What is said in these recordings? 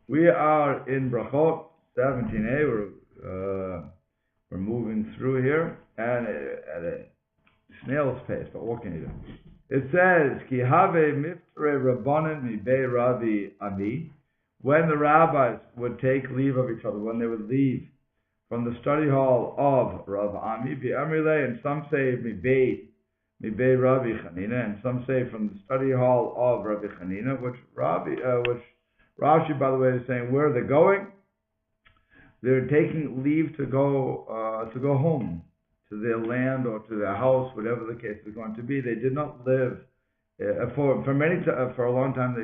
We are in Brachot 17a. We're moving through here and at a snail's pace, but what can you do? It says, Ki have miftre rabbanan mi bei Rabbi Ami. When the rabbis would take leave of each other, when they would leave from the study hall of Rav Ami, and some say mi bei Rabbi Chanina, and some say from the study hall of Rabbi Chanina, which Rashi, by the way, is saying where they're going. They're taking leave to go home to their land or to their house, whatever the case is going to be. They did not live for a long time.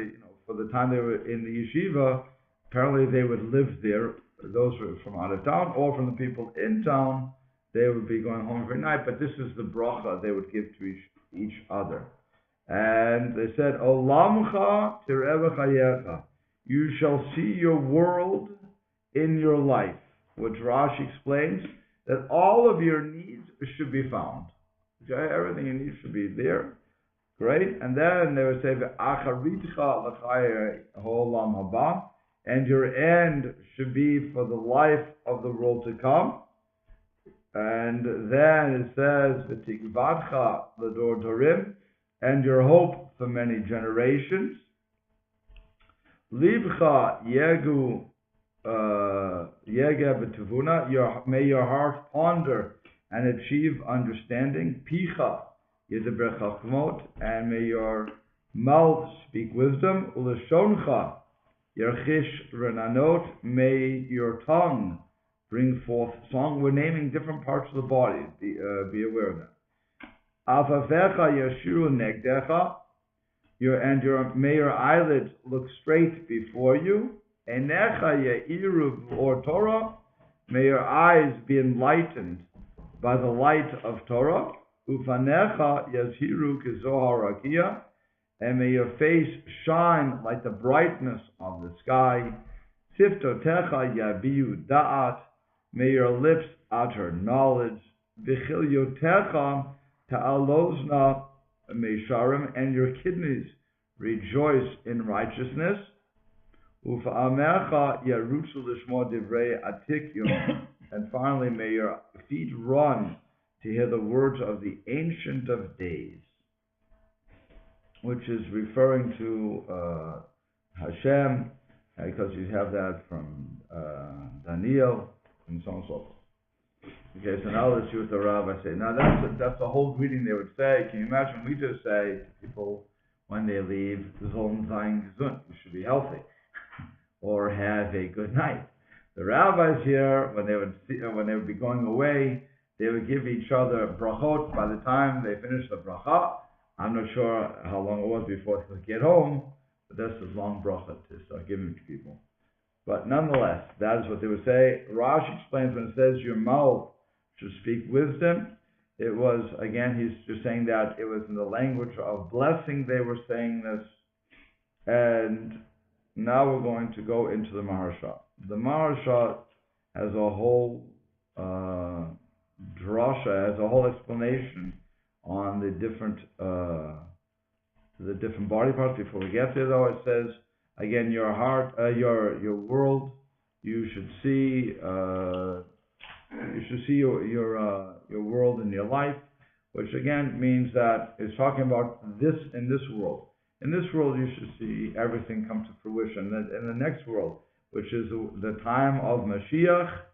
For the time they were in the yeshiva, apparently they would live there. Those were from out of town, or from the people in town. They would be going home every night. But this is the bracha they would give to each other. And they said, "Olamcha tireh chayecha." You shall see your world in your life, which Rashi explains that all of your needs should be found. Okay? Everything you need should be there. Great. And then they would say, and your end should be for the life of the world to come. And then it says, and your hope for many generations. Libcha yegu may your heart ponder and achieve understanding. Picha yidaber chachmot, and may your mouth speak wisdom. Uleshoncha yerchish renanot, may your tongue bring forth song. We're naming different parts of the body. Be aware of that. Afafecha yashiru negdecha, may your eyelids look straight before you. Enecha ye'iru or Torah, may your eyes be enlightened by the light of Torah. Ufanecha yazhiru kezohar rakia, and may your face shine like the brightness of the sky. Siftotecha yabiu da'at, may your lips utter knowledge. V'chilyotecha ta'alozna meisharim, and your kidneys rejoice in righteousness. Ufa'amecha yarutzu l'shmo divrei atikyum, and finally may your feet run to hear the words of the Ancient of Days, which is referring to Hashem, because you have that from Daniel and so on and so forth. Okay, so now let's see what the Rabbis say. Now that's the whole greeting they would say. Can you imagine? We just say to people when they leave, gesund, gesund, you should be healthy, or have a good night. The rabbis here, when they would be going away, they would give each other brachot. By the time they finished the bracha, I'm not sure how long it was before they would get home, but that's a long bracha to start giving to people. But nonetheless, that is what they would say. Rashi explains when it says your mouth should speak wisdom. It was, again, he's just saying that it was in the language of blessing they were saying this. And now we're going to go into the Maharsha. The Maharsha has a whole drasha, has a whole explanation on the different body parts. Before we get there, though, it says again, your heart, your world. You should see your world in your life, which again means that it's talking about this in this world. In this world, you should see everything come to fruition. In the next world, which is the time of Mashiach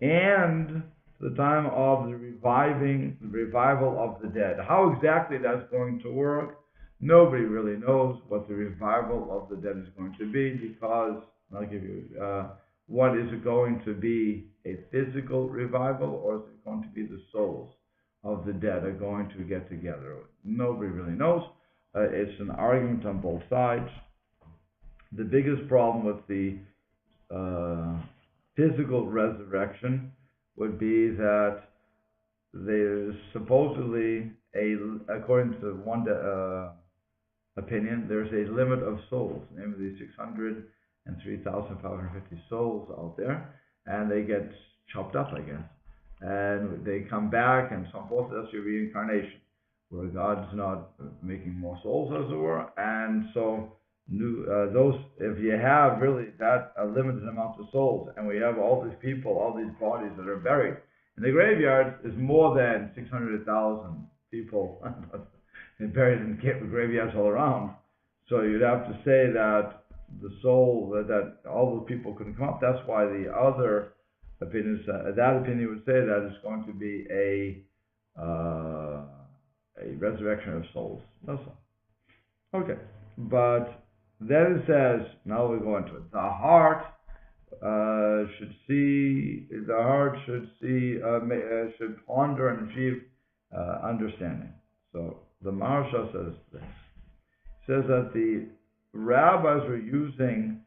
and the time of the revival of the dead. How exactly that's going to work, nobody really knows what the revival of the dead is going to be, because I'll give you what is it going to be, a physical revival, or is it going to be the souls of the dead are going to get together? Nobody really knows. It's an argument on both sides. The biggest problem with the physical resurrection would be that there's supposedly according to one opinion, there's a limit of souls, namely 603,550 souls out there, and they get chopped up, I guess, and they come back, and so forth. That's your reincarnation, where God's not making more souls, as it were, and so if you have really that a limited amount of souls, and we have all these people, all these bodies that are buried in the graveyards, is more than 600,000 people buried in graveyards all around. So you'd have to say that the soul, that all those people couldn't come up. That's why the other opinions, that opinion would say that it's going to be a resurrection of souls. That's all. Okay, but then it says, now we go into it. The heart should ponder and achieve understanding. So the Maharsha says this. It says that the rabbis were using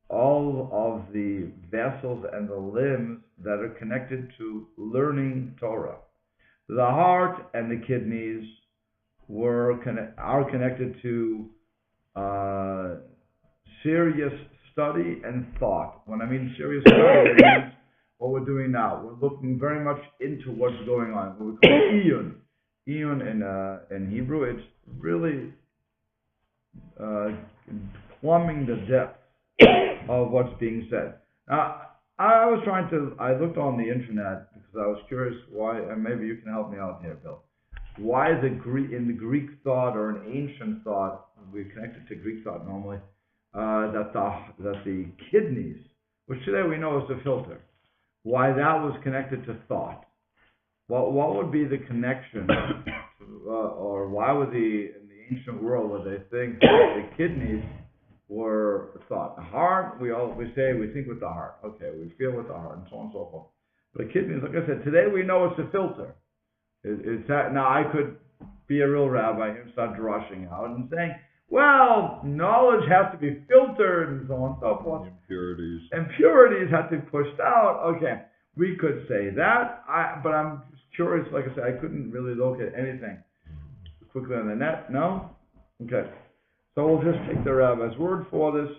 all of the vessels and the limbs that are connected to learning Torah. The heart and the kidneys are connected to serious study and thought. When I mean serious study, it means what we're doing now. We're looking very much into what's going on. What we call iyun. Iyun in Hebrew, it's really plumbing the depth of what's being said. Now, I looked on the internet because I was curious why, and maybe you can help me out here, Bill. Why in the Greek thought or an ancient thought, we're connected to Greek thought normally, that the kidneys, which today we know is the filter, why that was connected to thought. Well, what would be the connection, or why would in the ancient world would they think that the kidneys were thought? The heart, we think with the heart. Okay, we feel with the heart, and so on and so forth. But kidneys, like I said, today we know it's a filter. Now I could be a real rabbi and start drushing out and saying, well, knowledge has to be filtered and so on and so forth. Impurities have to be pushed out. Okay, we could say that, but I'm just curious. Like I said, I couldn't really locate anything quickly on the net. No? Okay. So we'll just take the rabbi's word for this.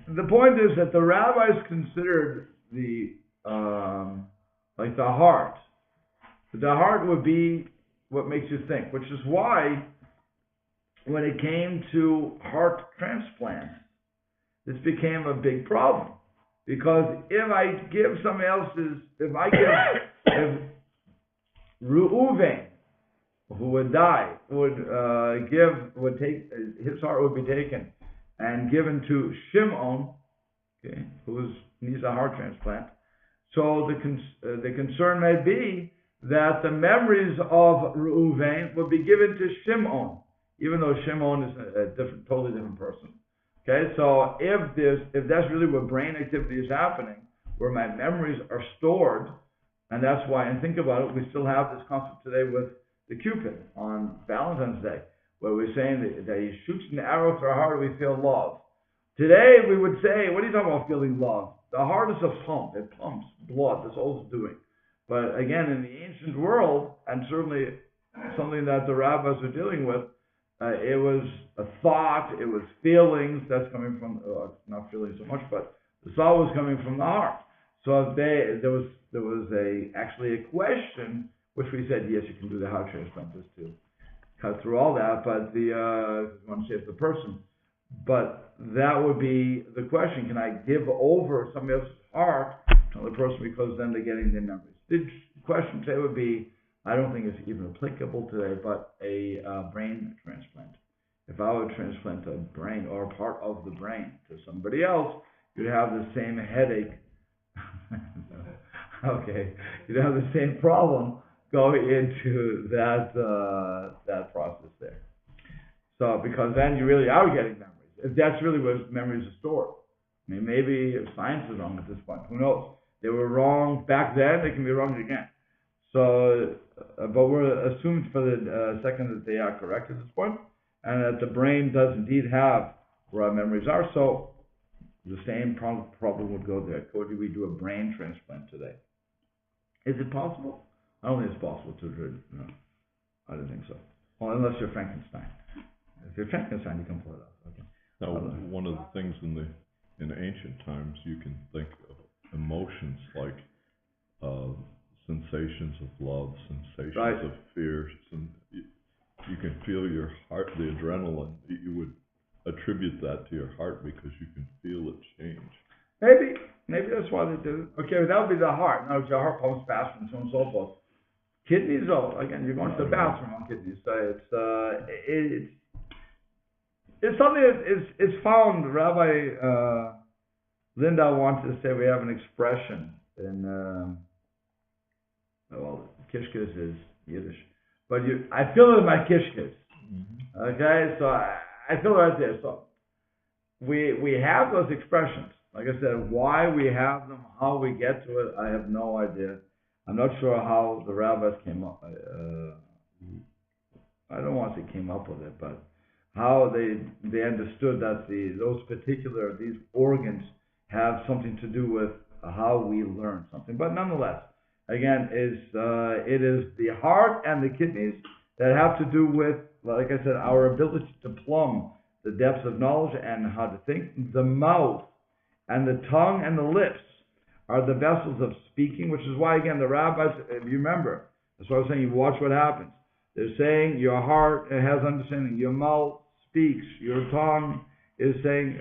The point is that the rabbis considered the heart. The heart would be what makes you think, which is why when it came to heart transplants, this became a big problem. Because if Reuven, who would die, his heart would be taken and given to Shimon, okay, who needs a heart transplant. So the concern may be that the memories of Reuven would be given to Shimon, even though Shimon is a totally different person. Okay, so if that's really where brain activity is happening, where my memories are stored, and that's why, and think about it, we still have this concept today with the Cupid on Valentine's Day, where we're saying that he shoots an arrow through our heart, we feel love. Today we would say, what are you talking about feeling love? The heart is a pump, it pumps blood, that's all it's doing. But again, in the ancient world, and certainly something that the rabbis are dealing with, it was a thought, it was feelings, that's coming from, not feelings so much, but the thought was coming from the heart. So there was actually a question, which we said, yes, you can do the heart transplant just to cut through all that, but you want to save the person. But that would be the question, can I give over somebody else's heart to another person because then they're getting their memories? The question today would be, I don't think it's even applicable today, but a brain transplant. If I would transplant a brain or a part of the brain to somebody else, you'd have the same headache. Okay, you'd have the same problem going into that process there. So, because then you really are getting memories. If that's really where memories are stored. I mean, maybe science is wrong at this point. Who knows? They were wrong back then, they can be wrong again. So, but we're assuming for the second that they are correct at this point, and that the brain does indeed have where our memories are. So, the same problem would go there. Could we do a brain transplant today? Is it possible? I don't think it's possible to do. No, I don't think so. Well, unless you're Frankenstein. If you're Frankenstein, you can pull it off. Okay. Now, one of the things in ancient times, you can think of emotions like sensations of love, sensations of fear. You can feel your heart, the adrenaline. You would attribute that to your heart because you can feel it change. Maybe that's why they do it. Okay, that would be the heart. Now, your heart pumps faster and so on and so forth. Kidneys, though, again, you're going to the bathroom on kidneys. So it's something that is found. Rabbi Linda wanted to say we have an expression in, Kishkis is Yiddish. But I feel it in my Kishkis. Mm-hmm. Okay, so I feel it right there. So we have those expressions. Like I said, why we have them, how we get to it, I have no idea. I'm not sure how the rabbis came up. I don't want to say came up with it, but how they understood that these organs have something to do with how we learn something. But nonetheless, again, it is the heart and the kidneys that have to do with, like I said, our ability to plumb the depths of knowledge and how to think. The mouth and the tongue and the lips are the vessels of speaking, which is why, again, the rabbis, if you remember, that's why I was saying, you watch what happens. They're saying your heart has understanding, your mouth speaks, your tongue is saying,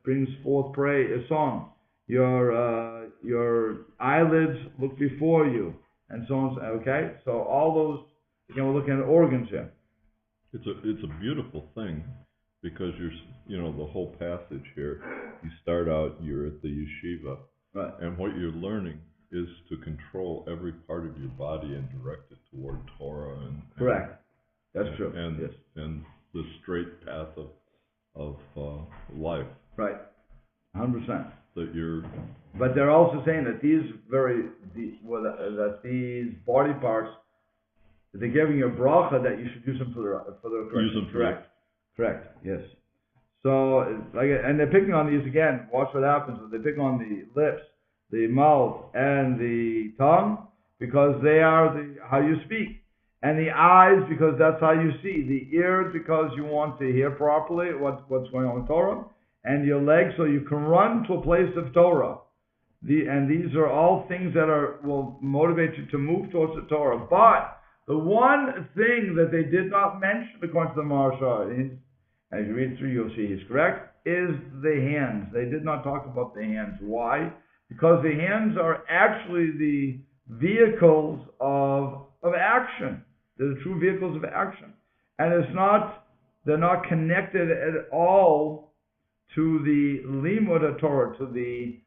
brings forth a song, your eyelids look before you, and so on. Okay, so all those, we're looking at organs here. It's a beautiful thing. Because the whole passage here, you start out, you're at the yeshiva, right, and what you're learning is to control every part of your body and direct it toward Torah. Correct. That's true. And the straight path of life. Right. 100%. But they're also saying that these body parts, they're giving you a bracha that you should use them for the correct. Correct. Correct. Yes. So, and they're picking on these again. Watch what happens. They pick on the lips, the mouth, and the tongue because they are how you speak, and the eyes because that's how you see. The ears because you want to hear properly what's going on with Torah, and your legs so you can run to a place of Torah. And these are all things that will motivate you to move towards the Torah. But the one thing that they did not mention, according to the Maharsha, as you read through, you'll see he's correct, is the hands. They did not talk about the hands. Why? Because the hands are actually the vehicles of action. They're the true vehicles of action. And they're not connected at all to the limud of Torah, to the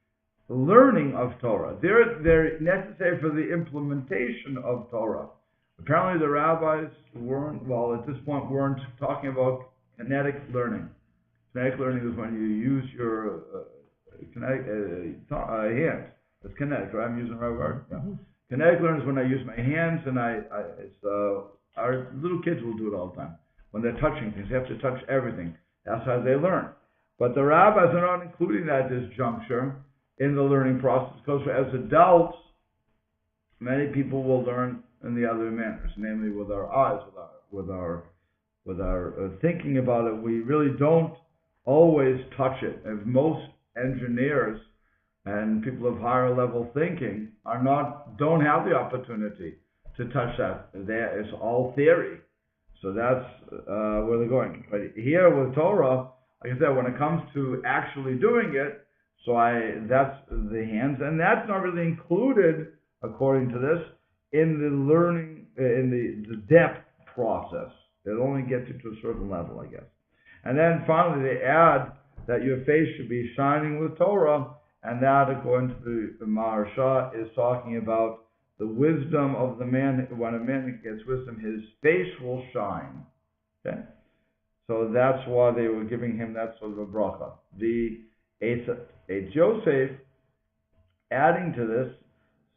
learning of Torah. They're necessary for the implementation of Torah. Apparently the rabbis at this point weren't talking about kinetic learning. Kinetic learning is when you use your hands. That's kinetic, right? I'm using the right word. Yeah. Kinetic learning is when I use my hands, and our little kids will do it all the time. When they're touching things, they have to touch everything. That's how they learn. But the rabbis are not including that at this juncture in the learning process, because as adults, many people will learn in the other manners, namely with our eyes, with our thinking about it. We really don't always touch it. As most engineers and people of higher level thinking don't have the opportunity to touch that. It's all theory. So that's where they're going. But here with Torah, like I said, when it comes to actually doing it, that's the hands, and that's not really included, according to this, in the learning, in the depth process. It only gets you to a certain level, I guess. And then finally, they add that your face should be shining with Torah, and that, according to the Maharsha, is talking about the wisdom of the man. When a man gets wisdom, his face will shine. Okay, so that's why they were giving him that sort of a bracha. A Joseph, adding to this,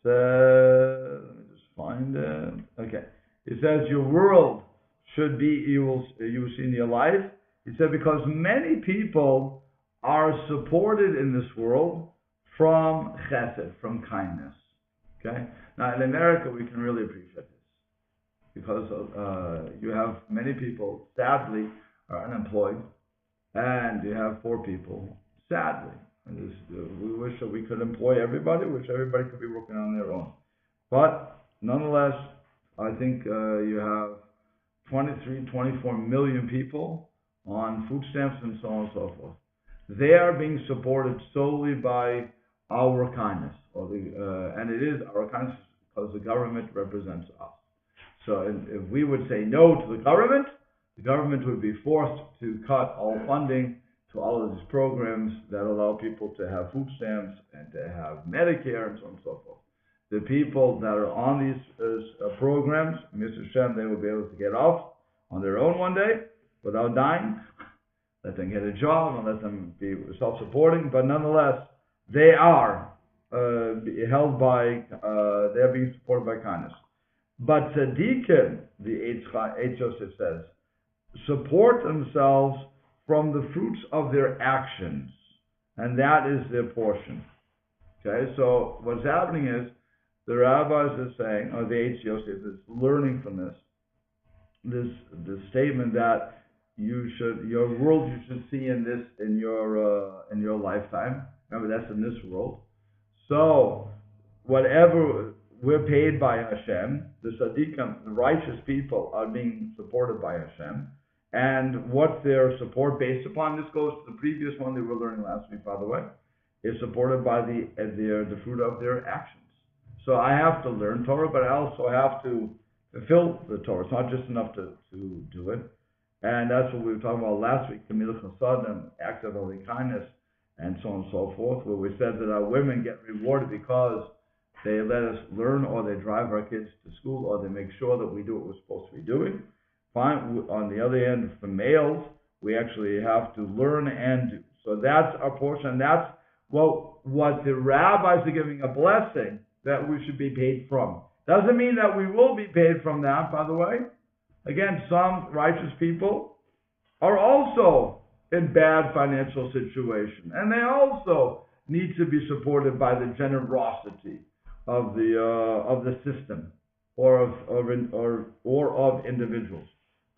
let me just find it. Okay, it says your world should be you will see in your life. He said because many people are supported in this world from chesed, from kindness. Okay, now in America we can really appreciate this because you have many people sadly are unemployed, and you have poor people sadly. And we wish that we could employ everybody. Wish everybody could be working on their own. But nonetheless, I think you have 23, 24 million people on food stamps and so on and so forth, they are being supported solely by our kindness, and it is our kindness because the government represents us. So if we would say no to the government would be forced to cut all funding to all of these programs that allow people to have food stamps and to have Medicare and so on and so forth. The people that are on these programs, Mr. Shem, they will be able to get off on their own one day without dying, let them get a job and let them be self-supporting, but nonetheless, they are held by, they are being supported by kindness. But tzaddikim, the Eitz Yosef says, support themselves from the fruits of their actions, and that is their portion. Okay, so what's happening is the rabbis are saying, or the Eitz Yosef is learning from this statement that your world you should see in your lifetime. Remember, that's in this world. So whatever we're paid by Hashem, the tzaddikim, the righteous people, are being supported by Hashem. And what's their support based upon? This goes to the previous one that we were learning last week, by the way, is supported by the fruit of their actions. So I have to learn Torah, but I also have to fulfill the Torah. It's not just enough to do it. And that's what we were talking about last week, Gemilut Chasadim, acts of loving kindness, and so on and so forth, where we said that our women get rewarded because they let us learn, or they drive our kids to school, or they make sure that we do what we're supposed to be doing. Fine. On the other hand, for males, we actually have to learn and do. So that's our portion. That's what the rabbis are giving a blessing that we should be paid from. Doesn't mean that we will be paid from that, by the way. Again, some righteous people are also in bad financial situation, and they also need to be supported by the generosity of the system or of individuals.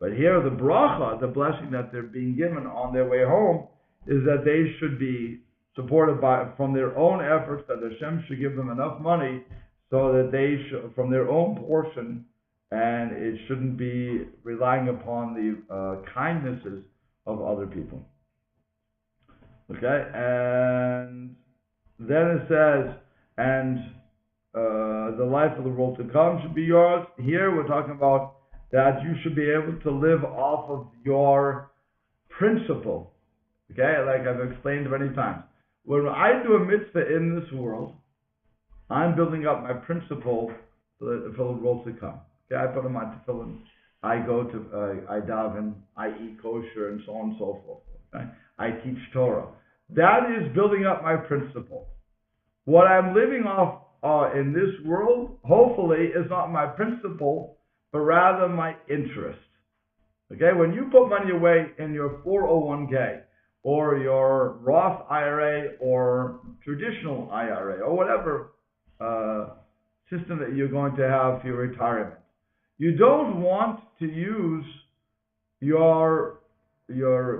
But here, the bracha, the blessing that they're being given on their way home, is that they should be supported from their own efforts, that Hashem should give them enough money so that they should, from their own portion, and it shouldn't be relying upon the kindnesses of other people. Okay, and then it says, and the life of the world to come should be yours. Here we're talking about that you should be able to live off of your principle. Okay, like I've explained many times. When I do a mitzvah in this world, I'm building up my principle for the world to come. Okay, I put on my tefillin, I go to, I daven, I eat kosher, and so on and so forth. Okay? I teach Torah. That is building up my principle. What I'm living off in this world, hopefully, is not my principle, but rather my interest. Okay, when you put money away in your 401k, or your Roth IRA, or traditional IRA, or whatever system that you're going to have for your retirement, you don't want to use your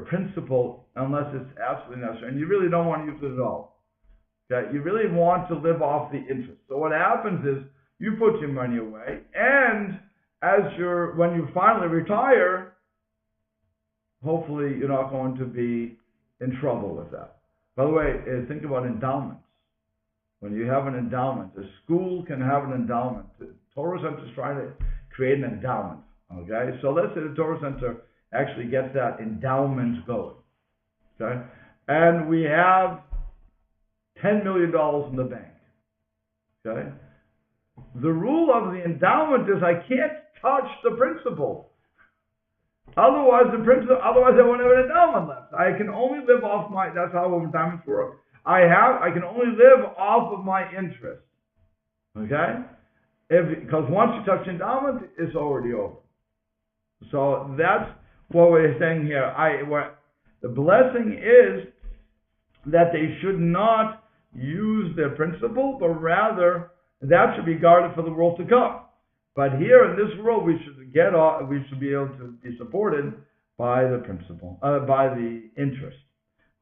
principle unless it's absolutely necessary, and you really don't want to use it at all. Okay? You really want to live off the interest. So what happens is you put your money away, and when you finally retire, hopefully you're not going to be in trouble with that. By the way, think about endowments. When you have an endowment, a school can have an endowment. The Torah Center is trying to create an endowment. Okay, so let's say the Torah Center actually gets that endowment going. Okay, and we have $10 million in the bank. Okay, the rule of the endowment is I can't touch the principal. Otherwise I won't have an endowment left. I can only live off that's how endowments work. I can only live off of my interest. Okay? Because once you touch endowment, it's already over. So that's what we're saying here. The blessing is that they should not use their principle, but rather that should be guarded for the world to come. But here in this world, we should be able to be supported by the principle, by the interest.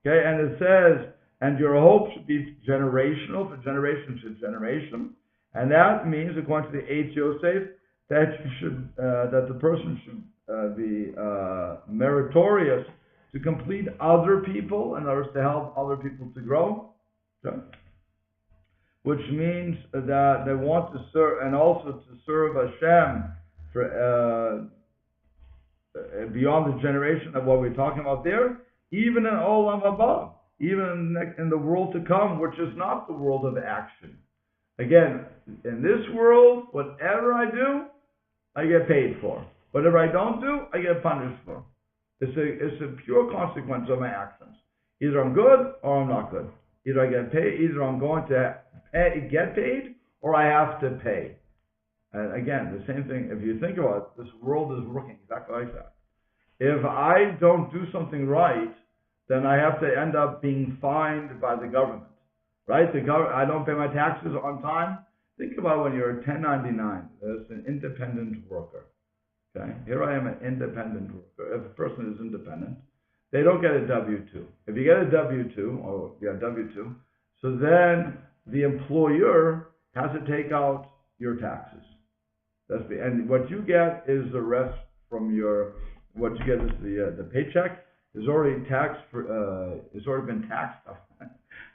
Okay, and it says, and your hope should be generational, for generation to generation, and that means, according to the Eitz Yosef, that the person should be meritorious to complete other people, in order to help other people to grow. Okay? Which means that they want to serve, and also to serve Hashem for beyond the generation of what we're talking about there, even in Olam Haba, even in the world to come, which is not the world of action. Again, in this world, whatever I do, I get paid for. Whatever I don't do, I get punished for. It's a pure consequence of my actions. Either I'm good or I'm not good. Either I get paid, either I'm going to get paid, or I have to pay. And again, the same thing, if you think about it, this world is working exactly like that. If I don't do something right, then I have to end up being fined by the government. Right? I don't pay my taxes on time. Think about when you're a 1099, as an independent worker. Okay? Here I am, an independent worker. If a person is independent, they don't get a W-2. If you get a W-2, so then the employer has to take out your taxes. And what you get is the rest from what you get is the paycheck is already taxed it's already been taxed.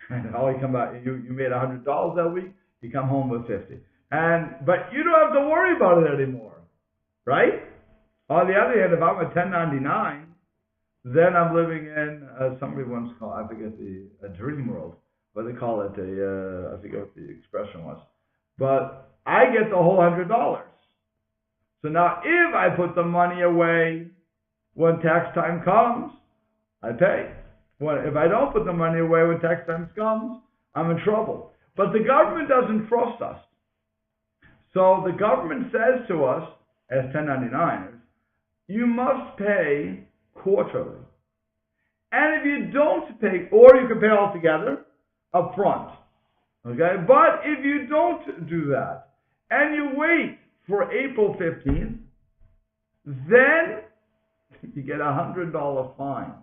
And all you come out, you made $100 that week, you come home with $50. But you don't have to worry about it anymore, right? On the other hand, if I'm a 1099, then I'm living in somebody once called, I forget a dream world, what they call it, I forget what the expression was, but I get the whole $100. So now, if I put the money away when tax time comes, I pay. If I don't put the money away when tax time comes, I'm in trouble. But the government doesn't trust us. So the government says to us, as 1099ers, you must pay quarterly. And if you don't pay, or you can pay all together up front. Okay? But if you don't do that, and you wait for April 15th, then you get $100 fine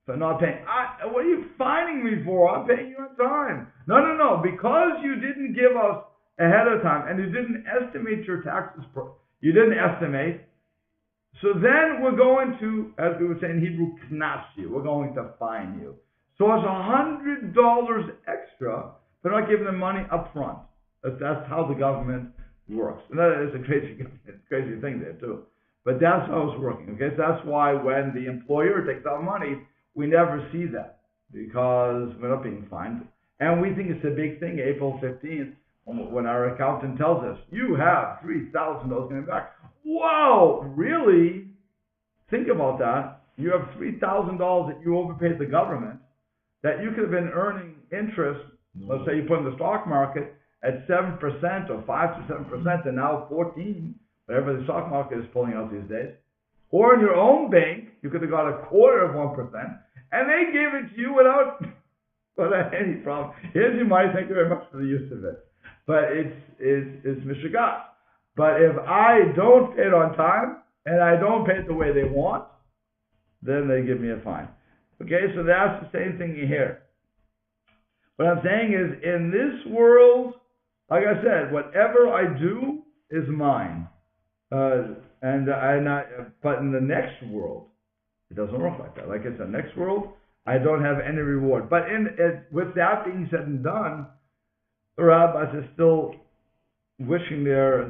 for not paying. What are you fining me for? I'm paying you on time. No. Because you didn't give us ahead of time, and you didn't estimate your taxes. You didn't estimate. So then we're going to, as we would say in Hebrew, knas you. We're going to fine you. So it's $100 extra for not giving them money up front. That's how the government works. And that is a crazy thing there too. But that's how it's working. Okay, so that's why when the employer takes out money, we never see that because we're not being fined. And we think it's a big thing, April 15th, when our accountant tells us, you have $3,000 coming back. Whoa, really? Think about that. You have $3,000 that you overpaid the government, that you could have been earning interest, let's say you put in the stock market at 7% or 5 to 7%, and now 14%, whatever the stock market is pulling out these days. Or in your own bank, you could have got 1/4%, and they gave it to you without any problem. Here's your money, thank you very much for the use of it. But it's mishigas. But if I don't pay it on time, and I don't pay it the way they want, then they give me a fine. Okay, so that's the same thing here. What I'm saying is, in this world, like I said, whatever I do is mine. But in the next world, it doesn't work like that. Like I said, next world, I don't have any reward. But with that being said and done, the rabbis are still wishing their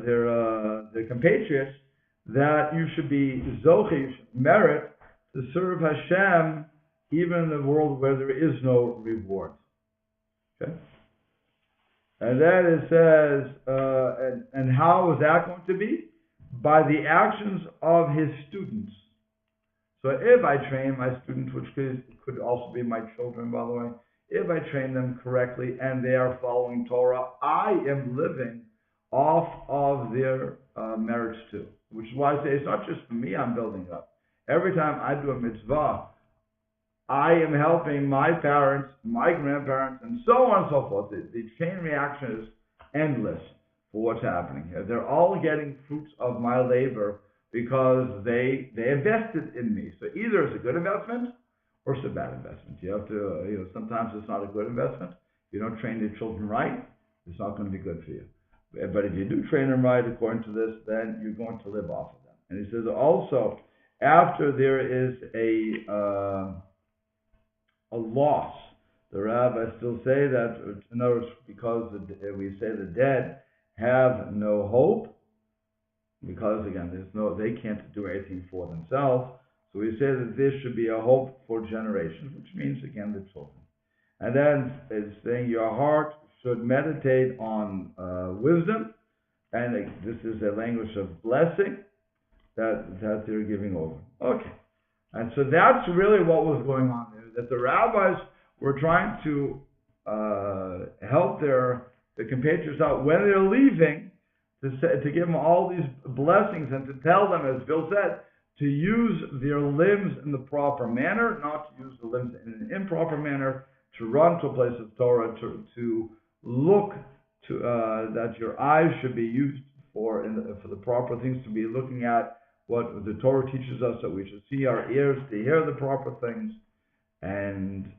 compatriots that you should be zoche, you should merit to serve Hashem even in a world where there is no reward. Okay? And then it says, and how is that going to be? By the actions of his students. So if I train my students, which could also be my children, by the way, if I train them correctly and they are following Torah, I am living off of their merits too. Which is why I say it's not just for me I'm building up. Every time I do a mitzvah, I am helping my parents, my grandparents, and so on and so forth. The chain reaction is endless for what's happening here. They're all getting fruits of my labor because they invested in me. So either it's a good investment or it's a bad investment. You have to, sometimes it's not a good investment. If you don't train your children right, it's not going to be good for you. But if you do train them right according to this, then you're going to live off of them. And he says also, after there is a loss. The rabbis still say that, in other words, because we say the dead have no hope, because again, they can't do anything for themselves. So we say that there should be a hope for generations, which means again the children. And then it's saying your heart should meditate on wisdom, and this is a language of blessing that they're giving over. Okay, and so that's really what was going on there. That the rabbis were trying to help the compatriots out when they're leaving, to give them all these blessings and to tell them, as Bill said, to use their limbs in the proper manner, not to use the limbs in an improper manner, to run to a place of Torah, to look to that your eyes should be used for the proper things, to be looking at what the Torah teaches us, that we should see our ears to hear the proper things. And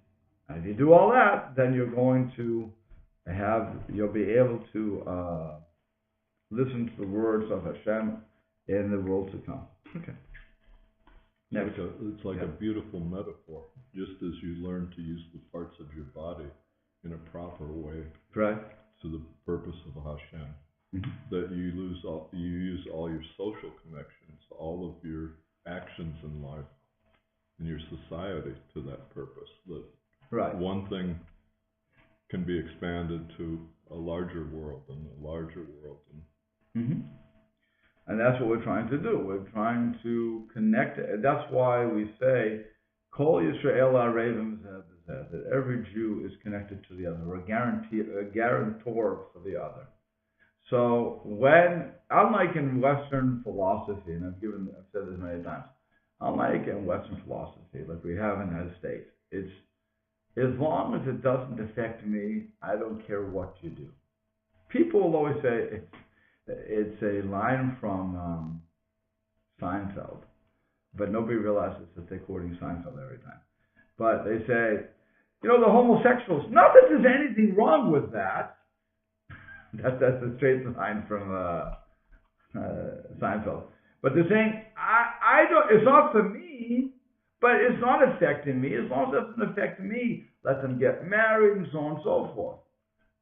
if you do all that, then you're going to you'll be able to listen to the words of Hashem in the world to come. Okay. Next. It's like a beautiful metaphor, just as you learn to use the parts of your body in a proper way, right, to the purpose of Hashem. Mm-hmm. That you use all your social connections, all of your actions in life, in your society to that purpose. That right. One thing can be expanded to a larger world and a larger world. Mm-hmm. And that's what we're trying to do. We're trying to connect. That's why we say, Kol Yisrael Arevim Zeh B'Zeh, that every Jew is connected to the other, or a guarantor for the other. So unlike in Western philosophy, and I've said this many times, unlike in Western philosophy, like we have in the United States, it's as long as it doesn't affect me, I don't care what you do. People will always say, it's a line from Seinfeld, but nobody realizes that they're quoting Seinfeld every time. But they say, the homosexuals, not that there's anything wrong with that. That's a straight line from Seinfeld. But they're saying, I don't. It's not for me, but it's not affecting me. As long as it doesn't affect me, let them get married and so on and so forth.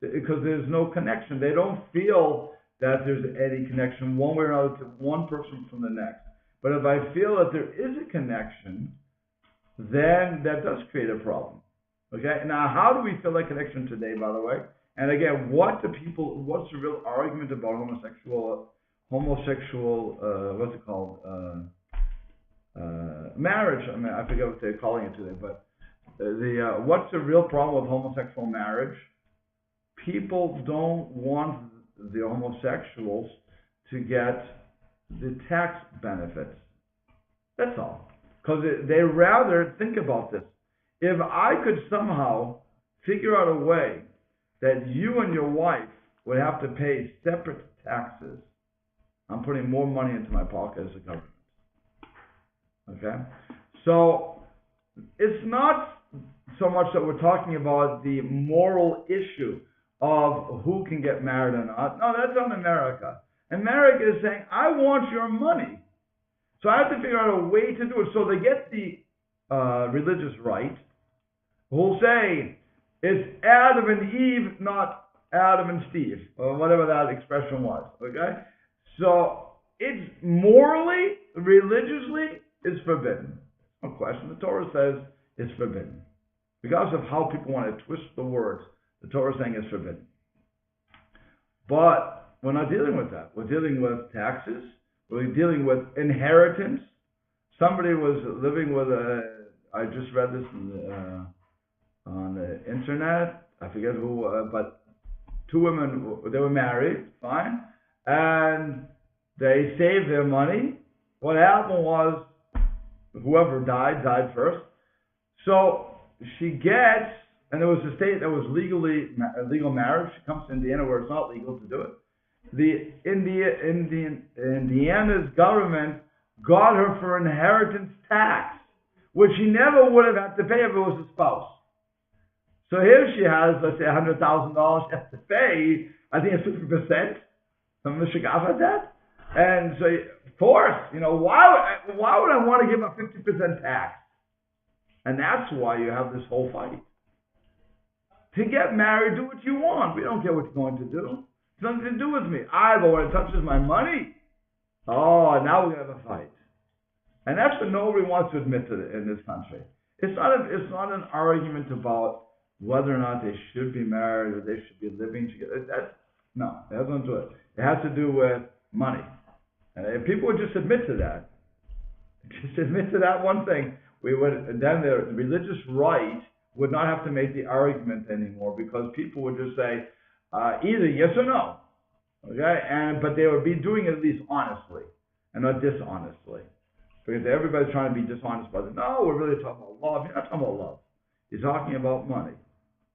Because there's no connection. They don't feel that there's any connection one way or another to one person from the next. But if I feel that there is a connection, then that does create a problem. Okay. Now, how do we feel that connection today? By the way. And again, what's the real argument about homosexual, what's it called? Marriage. I mean, I forget what they're calling it today, but what's the real problem with homosexual marriage? People don't want the homosexuals to get the tax benefits. That's all. Because they rather, think about this. If I could somehow figure out a way that you and your wife would have to pay separate taxes, I'm putting more money into my pocket as a government. Okay? So, it's not so much that we're talking about the moral issue of who can get married or not. No, that's on America. America is saying, I want your money. So I have to figure out a way to do it. So they get the religious right, who'll say, it's Adam and Eve, not Adam and Steve, or whatever that expression was, okay? So it's morally, religiously, is forbidden. No question. The Torah says it's forbidden. Because of how people want to twist the words, the Torah is saying it's forbidden. But we're not dealing with that. We're dealing with taxes. We're dealing with inheritance. Somebody was living with I just read this on the internet. I forget who, but two women, they were married, fine, and they saved their money. What happened was, whoever died first. So she gets, and there was a state that was legal marriage. She comes to Indiana where it's not legal to do it. Indiana's government got her for inheritance tax, which she never would have had to pay if it was a spouse. So here she has, let's say, $100,000 she has to pay. I think it's 50%. Some of the shigaf at that. And so force. Why would I want to give a 50% tax? And that's why you have this whole fight. To get married, do what you want. We don't care what you're going to do. It's nothing to do with me. But when it touches my money, now we're going to have a fight. And that's what nobody wants to admit to in this country. It's not an argument about whether or not they should be married or they should be living together. It has nothing to do with it. It has to do with money. And if people would just admit to that, one thing, then the religious right would not have to make the argument anymore, because people would just say either yes or no. Okay, but they would be doing it at least honestly and not dishonestly. Because everybody's trying to be dishonest about it. No, we're really talking about love. You're not talking about love. You're talking about money.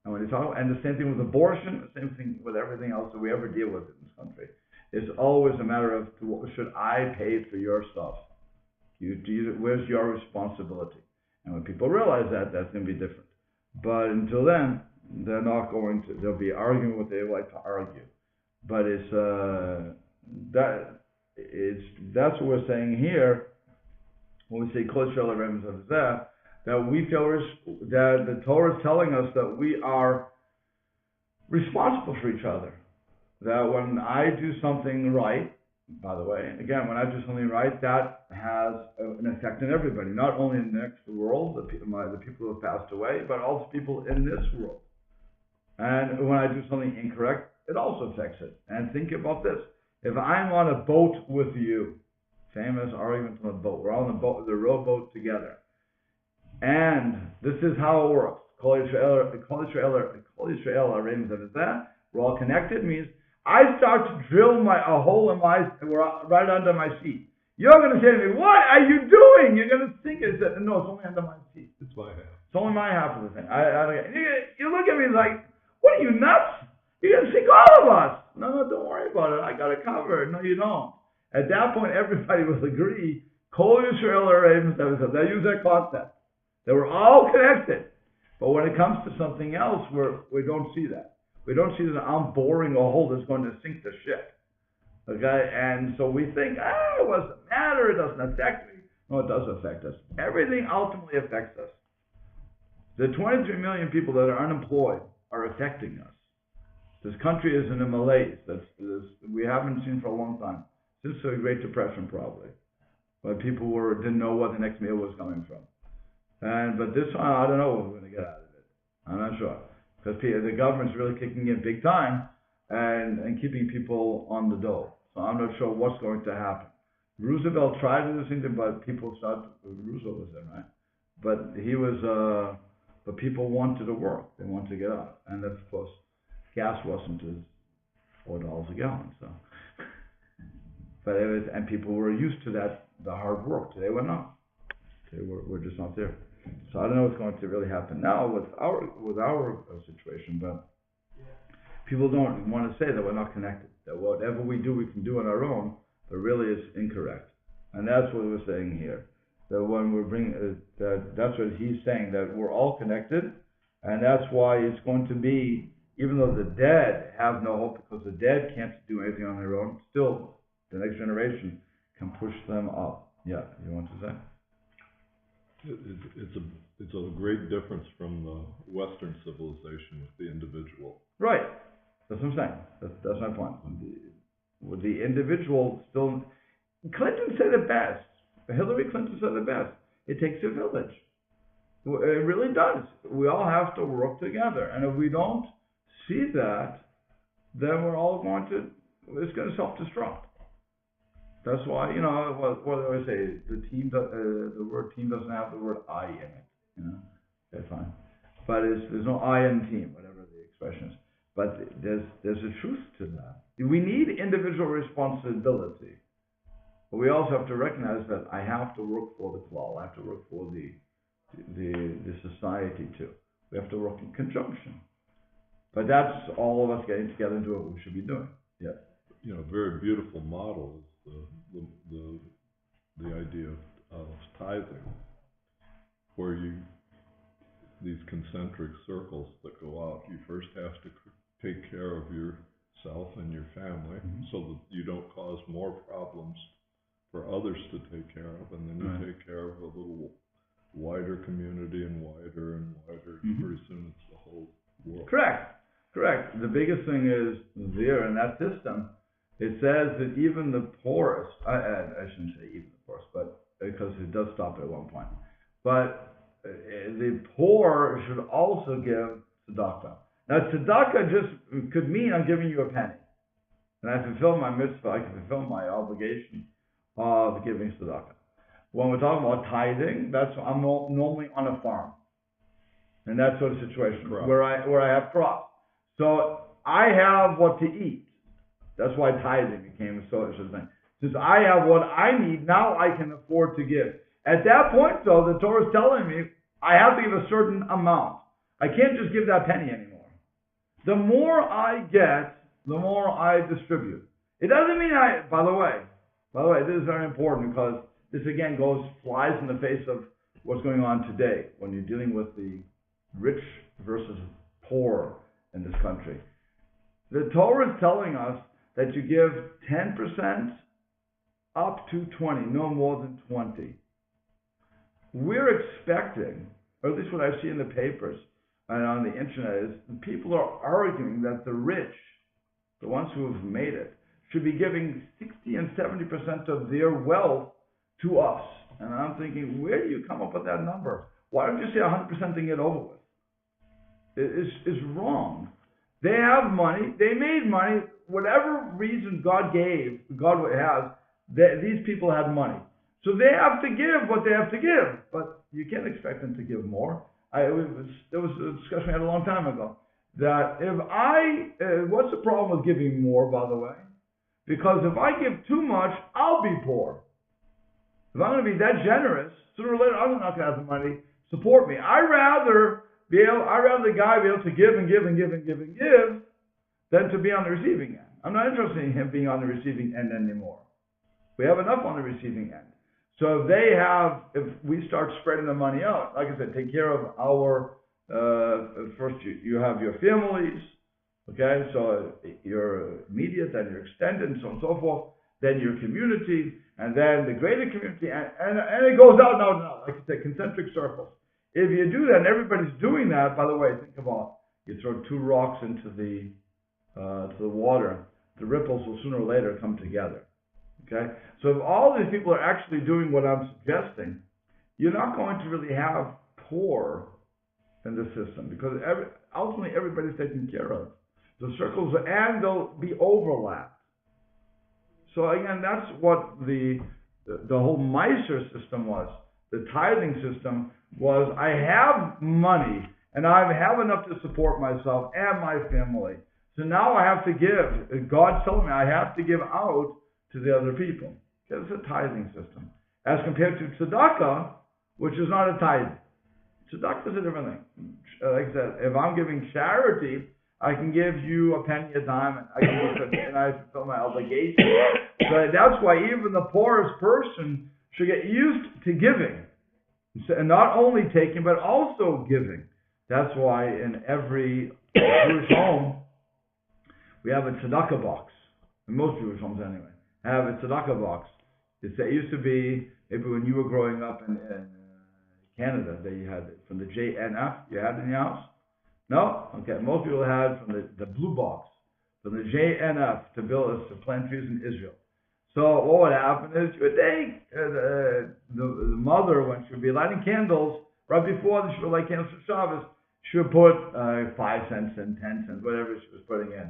And when you talk, and the same thing with abortion, the same thing with everything else that we ever deal with in this country. It's always a matter of, should I pay for your stuff? Where's your responsibility? And when people realize that, that's going to be different. But until then, they're not going to. They'll be arguing what they like to argue. But that's what we're saying here. When we say Kol Yisrael Rabbis of that we feel that the Torah is telling us that we are responsible for each other. That when I do something right, by the way, again, when I do something right, that has an effect on everybody, not only in the next world, the people who have passed away, but also people in this world. And when I do something incorrect, it also affects it. And think about this: if I'm on a boat with you, famous argument on a boat. We're on the rowboat together. And this is how it works. Kol Yisrael, we're all connected, means I start to drill a hole in right under my seat. You're going to say to me, what are you doing? You're going to think it. No, it's only under my seat. It's my half. It's only my half of the thing. You look at me like, what are you, nuts? You're going to sink all of us. No, don't worry about it. I got it covered. No, you don't. At that point, everybody will agree, Kol Yisrael Ravens, they use that concept. They were all connected. But when it comes to something else, we don't see that. We don't see that I'm boring a hole that's going to sink the ship. Okay? And so we think, it doesn't matter, it doesn't affect me. No, it does affect us. Everything ultimately affects us. The 23 million people that are unemployed are affecting us. This country is in a malaise that we haven't seen for a long time. Since the Great Depression, probably, when people didn't know what the next meal was coming from. But this one, I don't know what we're going to get out of it. I'm not sure, because the government's really kicking in big time and keeping people on the dole. So I'm not sure what's going to happen. Roosevelt tried to do something, but Roosevelt was there, right? But but people wanted to work. They wanted to get out, and of course, gas wasn't as $4 a gallon, so. But and people were used to that, the hard work. Today we're not. We're just not there. So I don't know what's going to really happen now with our situation, but people don't want to say that we're not connected. That whatever we do, we can do on our own, but really it's incorrect. And that's what we're saying here. That when we're bringing, that's what he's saying, that we're all connected, and that's why it's going to be, even though the dead have no hope, because the dead can't do anything on their own, still the next generation can push them up. Yeah, you want to say? It's a great difference from the Western civilization with the individual. Right. That's what I'm saying. That's my point. With the individual still, Clinton said it best. Hillary Clinton said it best. It takes a village. It really does. We all have to work together, and if we don't see that, then we're all it's going to self-destruct. That's why, what do I always say? The word team doesn't have the word I in it. Okay, fine. But there's no I in team, whatever the expression is. But there's a truth to that. We need individual responsibility. But we also have to recognize that I have to work for the klal. I have to work for the society too. We have to work in conjunction. But that's all of us getting together and doing what we should be doing. Yeah. A very beautiful model is the idea of tithing, where these concentric circles that go out. You first have to take care of yourself and your family, so that you don't cause more problems for the biggest thing is there in that system, it says that even the poorest, I shouldn't say even the poorest, but because it does stop at one point, but the poor should also give tzedakah. Now, tzedakah just could mean I'm giving you a penny. And I fulfill my mitzvah, I can fulfill my obligation of giving tzedakah. When we're talking about tithing, I'm normally on a farm. And that sort of situation, where I have crops. So I have what to eat. That's why tithing became a sort of thing. Since I have what I need, now I can afford to give. At that point, though, the Torah is telling me I have to give a certain amount. I can't just give that penny anymore. The more I get, the more I distribute. It doesn't mean by the way, this is very important because this again flies in the face of what's going on today when you're dealing with the rich versus poor in this country. The Torah is telling us that you give 10% up to 20, no more than 20. We're expecting, or at least what I see in the papers and on the internet, is people are arguing that the rich, the ones who have made it, should be giving 60 and 70% of their wealth to us. And I'm thinking, where do you come up with that number? Why don't you say 100% and get over with? It's wrong. They have money. They made money. Whatever reason God has, these people had money. So they have to give what they have to give. But you can't expect them to give more. There was a discussion we had a long time ago. That what's the problem with giving more, by the way? Because if I give too much, I'll be poor. If I'm going to be that generous, sooner or later, I'm not going to have the money to support me. I'd rather the guy be able to give and give and give and give and give than to be on the receiving end. I'm not interested in him being on the receiving end anymore. We have enough on the receiving end. So if we start spreading the money out, like I said, take care of our, first you have your families, okay, so your immediate, then your extended, and so on and so forth, then your community, and then the greater community, and it goes out now, like I said, concentric circles. If you do that, and everybody's doing that, by the way, think about, you throw 2 rocks into the water, the ripples will sooner or later come together. Okay? So if all these people are actually doing what I'm suggesting, you're not going to really have poor in the system because ultimately everybody's taken care of. The circles, and they'll be overlapped. So again, that's what the whole Meiser system was. The tithing system was, I have money and I have enough to support myself and my family. So now I have to give. God's telling me I have to give out to the other people. It's a tithing system. As compared to tzedakah, which is not a tithe. Tzedakah is a different thing. Like I said, if I'm giving charity, I can give you a penny a dime, and I fulfill my obligation. So that's why even the poorest person should get used to giving. And not only taking, but also giving. That's why in every Jewish home, we have a tzedakah box. In most Jewish homes anyway, have a tzedakah box. It used to be, maybe when you were growing up in Canada, that you had from the JNF, you had in your house? No? Okay, most people had from the blue box, from the JNF to plant trees in Israel. So what would happen is you would take the mother, when she would be lighting candles, right before she would light candles for Shabbos, she would put 5 cents and 10 cents, whatever she was putting in.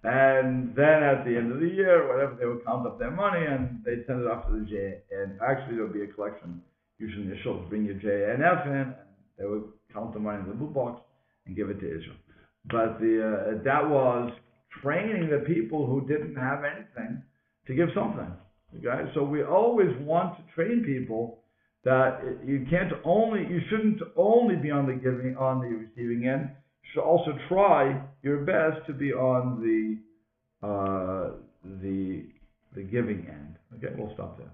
And then at the end of the year, whatever, they would count up their money and they'd send it off to the J. And actually, there would be a collection. Usually, the shul would bring your JNF in, and they would count the money in the blue box and give it to Israel. But that was training the people who didn't have anything to give something. Okay? So we always want to train people that you shouldn't only be on the receiving end. You should also try your best to be on the giving end. Okay, we'll stop there.